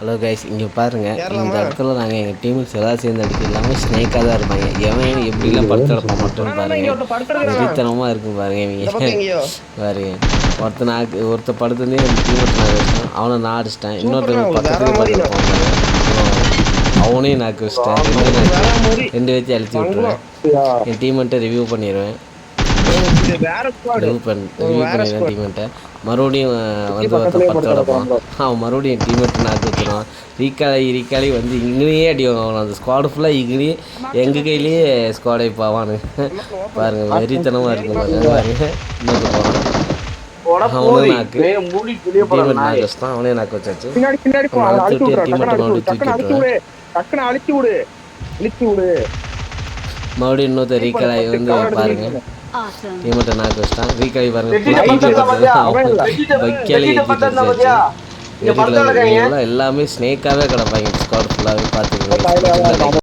Hello guys, இங்கே பாருங்கள். இந்த ஏறலாமா? இடத்துல நாங்கள் எங்கள் டீமுக்கு எல்லாம் சேர்ந்து அடிக்க எல்லாமே ஸ்னேக்காக தான் இருப்பாங்க. எவன் எப்படிலாம் படுத்துடப்ப மட்டும்னு பாருங்கள். வெறித்தனமாக இருக்கும் பாருங்க. இந்த இவங்க பக்கம் எங்கேயோ பாருங்க, ஒருத்த படுத்துனே டீமேட் நான் வச்சிட்டேன். அவனை நான் அடிச்சிட்டேன். இன்னொருத்தவங்க பக்கத்துலேயே பார்த்துருப்பாங்க. அவனையும் நாக்கு வச்சிட்டேன். ரெண்டு வச்சு அழிச்சு விட்டுருவேன். என் டீமெண்ட்டை ரிவ்யூ பண்ணிடுவேன். ரிவ்யூ பண்ணிடுவேன் டீமெண்ட்டை. மறுபடியும் வந்து ஒருத்தன் பத்து கிடப்பான். அவன் மறுபடியும் என் டீமெண்ட்டை நாக்கு வச்சிருவான். ரீக்காலி வந்து இங்கேயே அடி வாங்க. அந்த ஸ்குவாடு ஃபுல்லாக இங்கேயே எங்கள் கையிலேயே ஸ்குவாடை பாவானு பாருங்கள். வெறித்தனமாக இருக்கும் பாருங்க. இன்னொரு போகிறான். அவனும் நாக்கு டீமெண்ட் நாக்கு வச்சுட்டான். அவனே நாக்கு வச்சாச்சு. அழிச்சு விட்டு டீமெண்ட்டை அழிச்சு விடு. மறுபடியும் இன்னொருத்த ரீகாலாகி வந்து பாருங்க. டீமெண்ட்டை நாக்கு வச்சிட்டான். ரீகாலி பாருங்க. வைக்காலே ஏற்றிட்டு எல்லாமே ஸ்னேக்காகவே கிடப்பாங்க. ஸ்குவாட் ஃபுல்லாகவே பார்த்துக்கோங்க.